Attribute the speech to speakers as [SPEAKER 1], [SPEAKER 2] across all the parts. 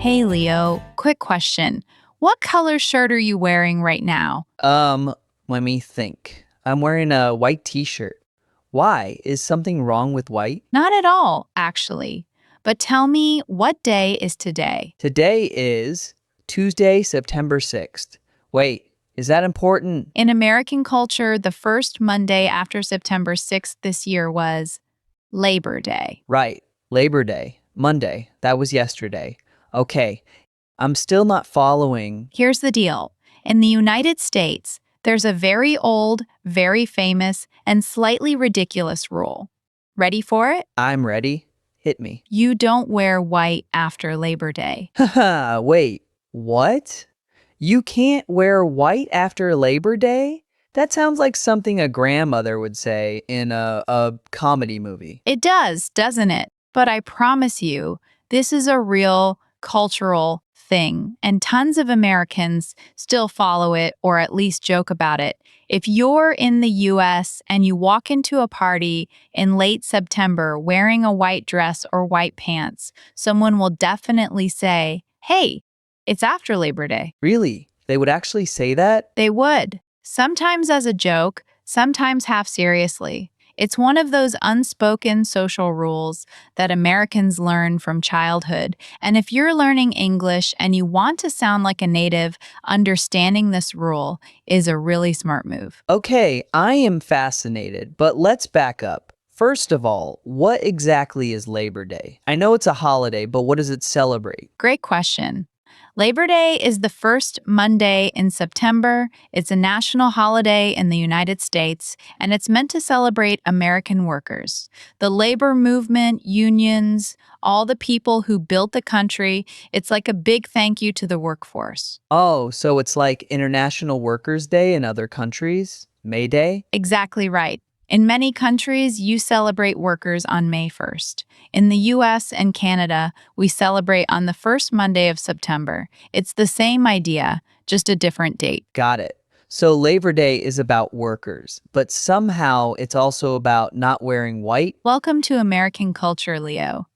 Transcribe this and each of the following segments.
[SPEAKER 1] Hey Leo, quick question. What color shirt are you wearing right now?
[SPEAKER 2] Let me think. I'm wearing a white t-shirt. Why? Is something wrong with white?
[SPEAKER 1] Not at all, actually. But tell me, what day is today?
[SPEAKER 2] Today is Tuesday, September 6th. Wait, is that important?
[SPEAKER 1] In American culture, the first Monday after September 6th this year was Labor Day.
[SPEAKER 2] Right. Labor Day. Monday. That was yesterday. Okay. I'm still not following.
[SPEAKER 1] Here's the deal. In the United States, there's a very old, very famous, and slightly ridiculous rule. Ready for it?
[SPEAKER 2] I'm ready. Hit me.
[SPEAKER 1] You don't wear white after Labor Day.
[SPEAKER 2] Haha, wait. What? You can't wear white after Labor Day? That sounds like something a grandmother would say in a comedy movie.
[SPEAKER 1] It does, doesn't it? But I promise you, this is a real cultural thing, and tons of Americans still follow it or at least joke about it. If you're in the US and you walk into a party in late September wearing a white dress or white pants, someone will definitely say, "Hey, it's after Labor Day."
[SPEAKER 2] Really? They would actually say that?
[SPEAKER 1] They would, sometimes as a joke, sometimes half seriously. It's one of those unspoken social rules that Americans learn from childhood. And if you're learning English and you want to sound like a native, understanding this rule is a really smart move.
[SPEAKER 2] Okay, I am fascinated, but let's back up. First of all, what exactly is Labor Day? I know it's a holiday, but what does it celebrate?
[SPEAKER 1] Great question. Labor Day is the first Monday in September. It's a national holiday in the United States, and it's meant to celebrate American workers. The labor movement, unions, all the people who built the country, it's like a big thank you to the workforce.
[SPEAKER 2] Oh, so it's like International Workers' Day in other countries? May Day?
[SPEAKER 1] Exactly right. In many countries, you celebrate workers on May 1st. In the US and Canada, we celebrate on the first Monday of September. It's the same idea, just a different date.
[SPEAKER 2] Got it. So Labor Day is about workers, but somehow it's also about not wearing white?
[SPEAKER 1] Welcome to American culture, Leo,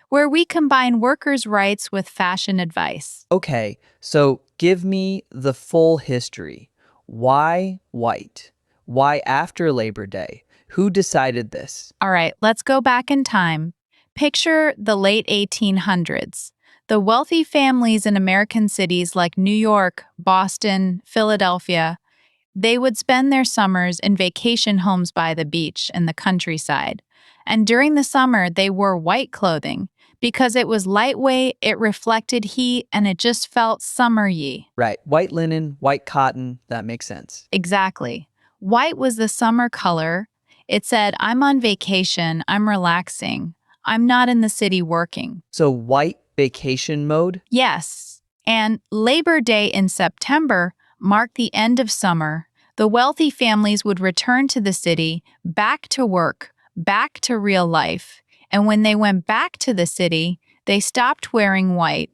[SPEAKER 1] where we combine workers' rights with fashion advice.
[SPEAKER 2] Okay, so give me the full history. Why white? Why after Labor Day? Who decided this?
[SPEAKER 1] All right, let's go back in time. Picture the late 1800s. The wealthy families in American cities like New York, Boston, Philadelphia, they would spend their summers in vacation homes by the beach in the countryside. And during the summer, they wore white clothing because it was lightweight, it reflected heat, and it just felt summer-y.
[SPEAKER 2] Right, white linen, white cotton, that makes sense.
[SPEAKER 1] Exactly. White was the summer color. It said, I'm on vacation, I'm relaxing, I'm not in the city working.
[SPEAKER 2] So white vacation mode?
[SPEAKER 1] Yes, and Labor Day in September marked the end of summer. The wealthy families would return to the city, back to work, back to real life. And when they went back to the city, they stopped wearing white.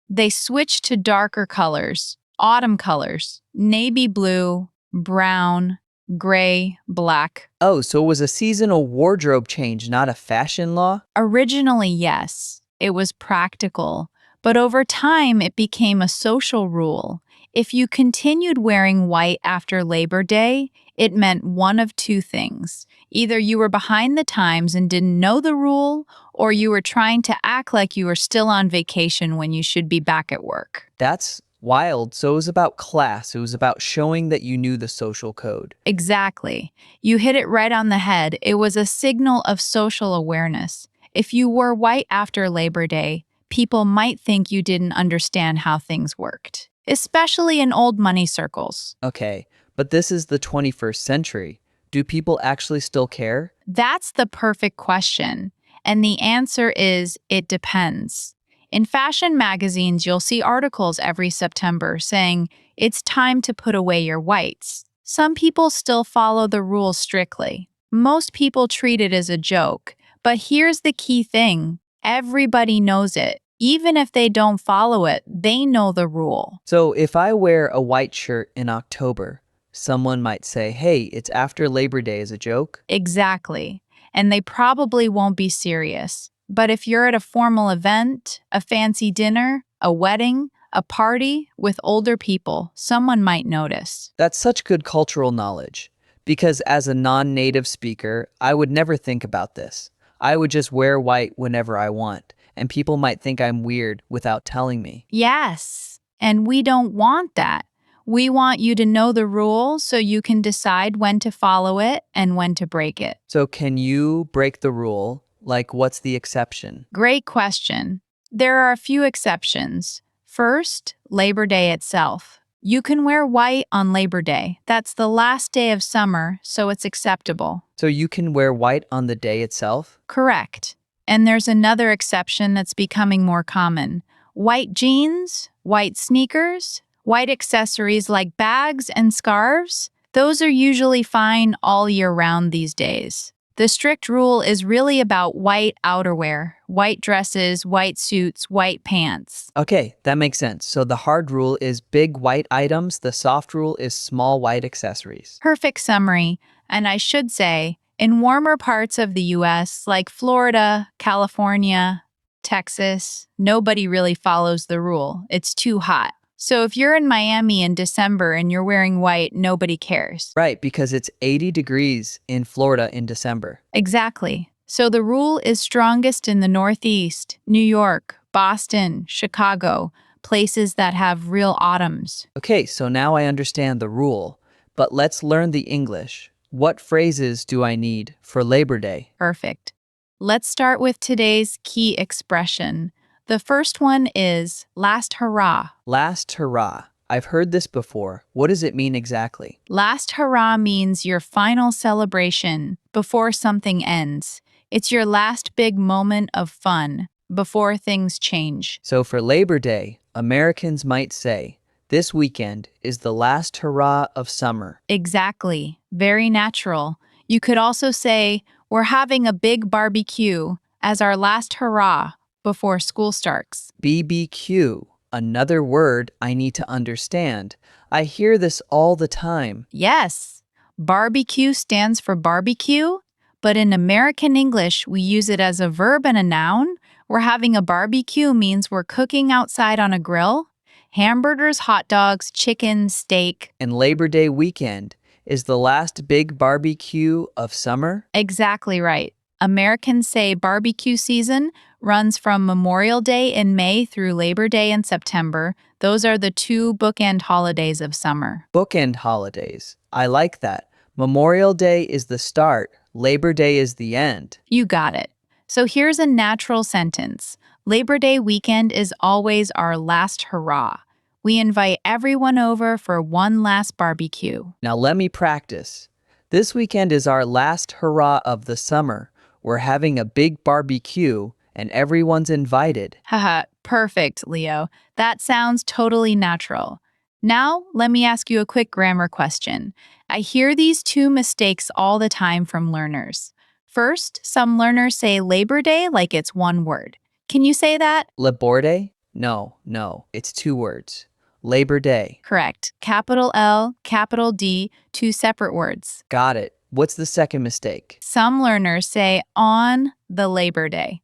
[SPEAKER 1] They switched to darker colors, autumn colors, navy blue, brown, gray, black.
[SPEAKER 2] Oh, so it was a seasonal wardrobe change, not a fashion law?
[SPEAKER 1] Originally, yes, it was practical, but over time it became a social rule. If you continued wearing white after Labor Day, it meant one of two things. Either you were behind the times and didn't know the rule, or you were trying to act like you were still on vacation when you should be back at work.
[SPEAKER 2] That's wild. So it was about class. It was about showing that you knew the social code.
[SPEAKER 1] Exactly. You hit it right on the head. It was a signal of social awareness. If you wore white after Labor Day, people might think you didn't understand how things worked, especially in old money circles.
[SPEAKER 2] Okay, but this is the 21st century. Do people actually still care?
[SPEAKER 1] That's the perfect question. And the answer is it depends. In fashion magazines, you'll see articles every September saying it's time to put away your whites. Some people still follow the rules strictly. Most people treat it as a joke. But here's the key thing. Everybody knows it. Even if they don't follow it, they know the rule.
[SPEAKER 2] So if I wear a white shirt in October, someone might say, hey, it's after Labor Day as a joke?
[SPEAKER 1] Exactly. And they probably won't be serious. But if you're at a formal event, a fancy dinner, a wedding, a party with older people, someone might notice.
[SPEAKER 2] That's such good cultural knowledge. Because as a non native speaker, I would never think about this. I would just wear white whenever I want, and people might think I'm weird without telling me.
[SPEAKER 1] Yes, and we don't want that. We want you to know the rule so you can decide when to follow it and when to break it.
[SPEAKER 2] So, can you break the rule? Like, what's the exception?
[SPEAKER 1] Great question. There are a few exceptions. First, Labor Day itself. You can wear white on Labor Day. That's the last day of summer, so it's acceptable.
[SPEAKER 2] So, you can wear white on the day itself?
[SPEAKER 1] Correct. And there's another exception that's becoming more common. White jeans, white sneakers, white accessories like bags and scarves, those are usually fine all year round these days. The strict rule is really about white outerwear, white dresses, white suits, white pants.
[SPEAKER 2] Okay, that makes sense. So, the hard rule is big white items, the soft rule is small white accessories.
[SPEAKER 1] Perfect summary. And I should say, in warmer parts of the US, like Florida, California, Texas, nobody really follows the rule. It's too hot. So if you're in Miami in December and you're wearing white, nobody cares.
[SPEAKER 2] Right, because it's 80 degrees in Florida in December.
[SPEAKER 1] Exactly. So the rule is strongest in the Northeast, New York, Boston, Chicago, places that have real autumns.
[SPEAKER 2] Okay, so now I understand the rule, but let's learn the English. What phrases do I need for Labor Day?
[SPEAKER 1] Perfect. Let's start with today's key expression. The first one is last hurrah.
[SPEAKER 2] Last hurrah. I've heard this before. What does it mean exactly?
[SPEAKER 1] Last hurrah means your final celebration before something ends. It's your last big moment of fun before things change.
[SPEAKER 2] So for Labor Day, Americans might say, this weekend is the last hurrah of summer.
[SPEAKER 1] Exactly. Very natural. You could also say, we're having a big barbecue as our last hurrah before school starts.
[SPEAKER 2] BBQ, another word I need to understand. I hear this all the time.
[SPEAKER 1] Yes, barbecue stands for barbecue, but in American English, we use it as a verb and a noun. We're having a barbecue means we're cooking outside on a grill. Hamburgers, hot dogs, chicken, steak.
[SPEAKER 2] And Labor Day weekend is the last big barbecue of summer?
[SPEAKER 1] Exactly right. Americans say barbecue season runs from Memorial Day in May through Labor Day in September. Those are the two bookend holidays of summer.
[SPEAKER 2] Bookend holidays. I like that. Memorial Day is the start. Labor Day is the end.
[SPEAKER 1] You got it. So here's a natural sentence. Labor Day weekend is always our last hurrah. We invite everyone over for one last barbecue.
[SPEAKER 2] Now let me practice. This weekend is our last hurrah of the summer. We're having a big barbecue and everyone's invited.
[SPEAKER 1] Haha, perfect, Leo. That sounds totally natural. Now, let me ask you a quick grammar question. I hear these two mistakes all the time from learners. First, some learners say Labor Day like it's one word. Can you say that?
[SPEAKER 2] Labor Day? No, it's two words. Labor Day.
[SPEAKER 1] Correct. Capital L, capital D, two separate words.
[SPEAKER 2] Got it. What's the second mistake?
[SPEAKER 1] Some learners say on the Labor Day.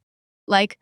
[SPEAKER 1] Like,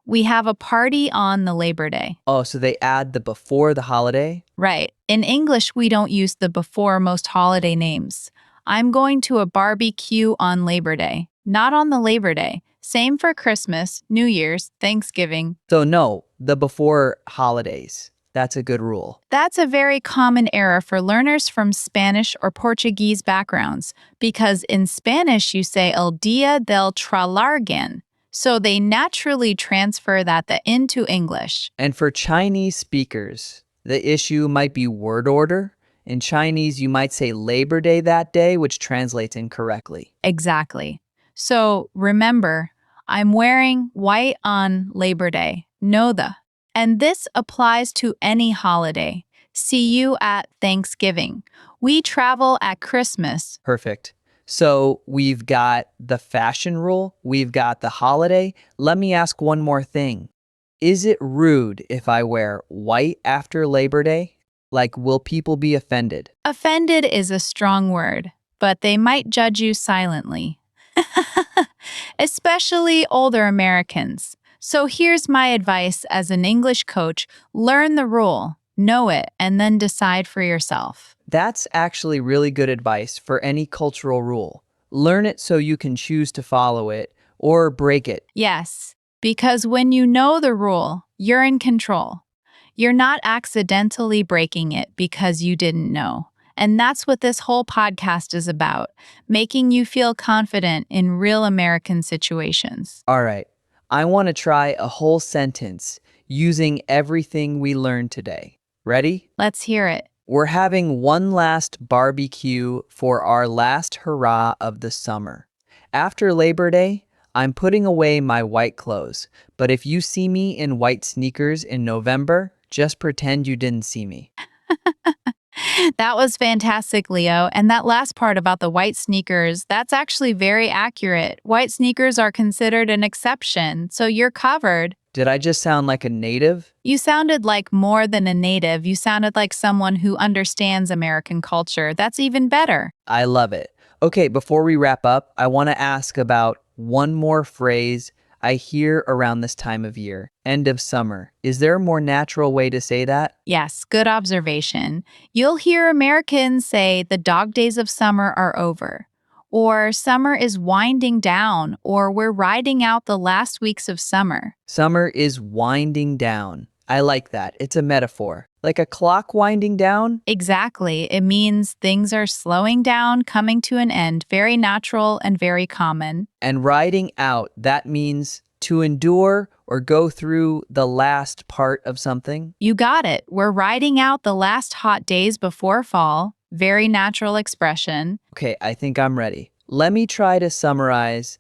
[SPEAKER 1] we have a party on the Labor Day.
[SPEAKER 2] Oh, so they add the before the holiday?
[SPEAKER 1] Right. In English, we don't use the before most holiday names. I'm going to a barbecue on Labor Day, not on the Labor Day. Same for Christmas, New Year's, Thanksgiving.
[SPEAKER 2] So no, the before holidays. That's a good rule.
[SPEAKER 1] That's a very common error for learners from Spanish or Portuguese backgrounds, because in Spanish you say el día del tralargan, so they naturally transfer that into English.
[SPEAKER 2] And for Chinese speakers, the issue might be word order. In Chinese, you might say Labor Day that day, which translates incorrectly.
[SPEAKER 1] Exactly. So remember, I'm wearing white on Labor Day. Know the. And this applies to any holiday. See you at Thanksgiving. We travel at Christmas.
[SPEAKER 2] Perfect. So we've got the fashion rule, we've got the holiday. Let me ask one more thing. Is it rude if I wear white after Labor Day? Like, will people be offended?
[SPEAKER 1] Offended is a strong word, but they might judge you silently. especially older Americans. So here's my advice as an English coach: learn the rule, know it, and then decide for yourself.
[SPEAKER 2] That's actually really good advice for any cultural rule. Learn it so you can choose to follow it or break it.
[SPEAKER 1] Yes, because when you know the rule, you're in control. You're not accidentally breaking it because you didn't know. And that's what this whole podcast is about, making you feel confident in real American situations.
[SPEAKER 2] All right, I want to try a whole sentence using everything we learned today. Ready?
[SPEAKER 1] Let's hear it.
[SPEAKER 2] We're having one last barbecue for our last hurrah of the summer. After Labor Day, I'm putting away my white clothes, but if you see me in white sneakers in November, just pretend you didn't see me.
[SPEAKER 1] That was fantastic, Leo. And that last part about the white sneakers, that's actually very accurate. White sneakers are considered an exception, so you're covered.
[SPEAKER 2] Did I just sound like a native?
[SPEAKER 1] You sounded like more than a native. You sounded like someone who understands American culture. That's even better.
[SPEAKER 2] I love it. Okay, before we wrap up, I want to ask about one more phrase I hear around this time of year, end of summer. Is there a more natural way to say that?
[SPEAKER 1] Yes, good observation. You'll hear Americans say the dog days of summer are over, or summer is winding down, or we're riding out the last weeks of summer.
[SPEAKER 2] Summer is winding down. I like that. It's a metaphor. Like a clock winding down?
[SPEAKER 1] Exactly. It means things are slowing down, coming to an end, very natural and very common.
[SPEAKER 2] And riding out, that means to endure or go through the last part of something.
[SPEAKER 1] You got it. We're riding out the last hot days before fall. Very natural expression.
[SPEAKER 2] Okay, I think I'm ready. Let me try to summarize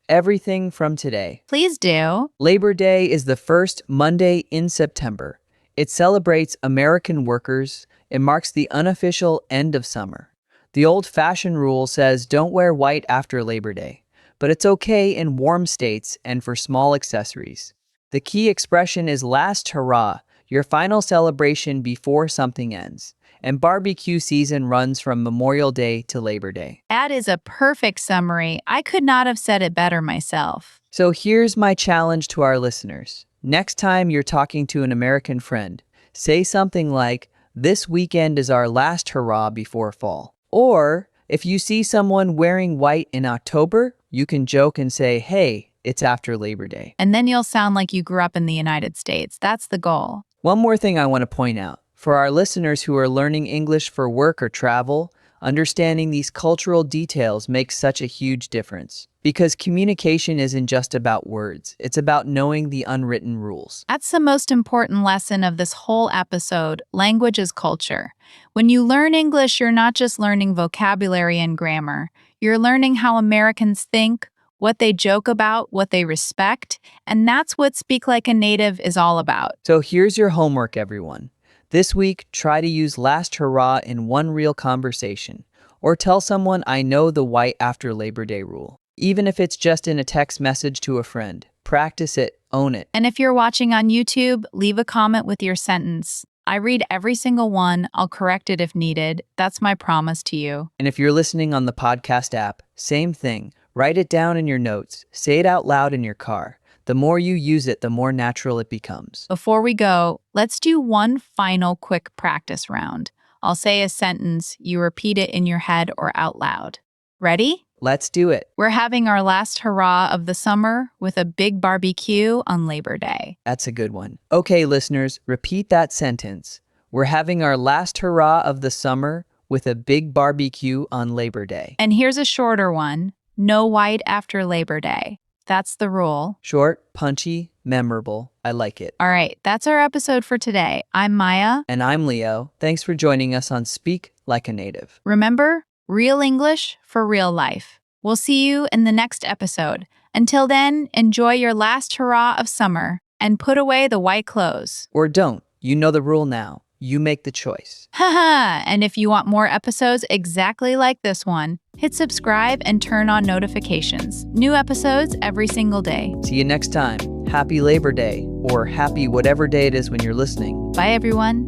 [SPEAKER 2] everything from today.
[SPEAKER 1] Please do.
[SPEAKER 2] Labor Day is the first Monday in September. It celebrates American workers. It marks the unofficial end of summer. The old-fashioned rule says don't wear white after Labor Day, but it's okay in warm states and for small accessories. The key expression is last hurrah, your final celebration before something ends. And barbecue season runs from Memorial Day to Labor Day.
[SPEAKER 1] That is a perfect summary. I could not have said it better myself.
[SPEAKER 2] So here's my challenge to our listeners. Next time you're talking to an American friend, say something like, "This weekend is our last hurrah before fall." Or if you see someone wearing white in October, you can joke and say, "Hey, it's after Labor Day."
[SPEAKER 1] And then you'll sound like you grew up in the United States. That's the goal.
[SPEAKER 2] One more thing I want to point out. For our listeners who are learning English for work or travel, understanding these cultural details makes such a huge difference. Because communication isn't just about words, it's about knowing the unwritten rules.
[SPEAKER 1] That's the most important lesson of this whole episode. Language is culture. When you learn English, you're not just learning vocabulary and grammar. You're learning how Americans think, what they joke about, what they respect, and that's what Speak Like a Native is all about.
[SPEAKER 2] So here's your homework, everyone. This week, try to use last hurrah in one real conversation, or tell someone I know the white after Labor Day rule. Even if it's just in a text message to a friend, practice it, own it.
[SPEAKER 1] And if you're watching on YouTube, leave a comment with your sentence. I read every single one. I'll correct it if needed. That's my promise to you.
[SPEAKER 2] And if you're listening on the podcast app, same thing. Write it down in your notes. Say it out loud in your car. The more you use it, the more natural it becomes.
[SPEAKER 1] Before we go, let's do one final quick practice round. I'll say a sentence, you repeat it in your head or out loud. Ready?
[SPEAKER 2] Let's do it.
[SPEAKER 1] We're having our last hurrah of the summer with a big barbecue on Labor Day.
[SPEAKER 2] That's a good one. Okay, listeners, repeat that sentence. We're having our last hurrah of the summer with a big barbecue on Labor Day.
[SPEAKER 1] And here's a shorter one. No white after Labor Day. That's the rule.
[SPEAKER 2] Short, punchy, memorable. I like it.
[SPEAKER 1] All right, that's our episode for today. I'm Maya.
[SPEAKER 2] And I'm Leo. Thanks for joining us on Speak Like a Native.
[SPEAKER 1] Remember, real English for real life. We'll see you in the next episode. Until then, enjoy your last hurrah of summer and put away the white clothes.
[SPEAKER 2] Or don't. You know the rule now. You make the choice.
[SPEAKER 1] Haha! And if you want more episodes exactly like this one, hit subscribe and turn on notifications. New episodes every single day.
[SPEAKER 2] See you next time. Happy Labor Day, or happy whatever day it is when you're listening.
[SPEAKER 1] Bye, everyone.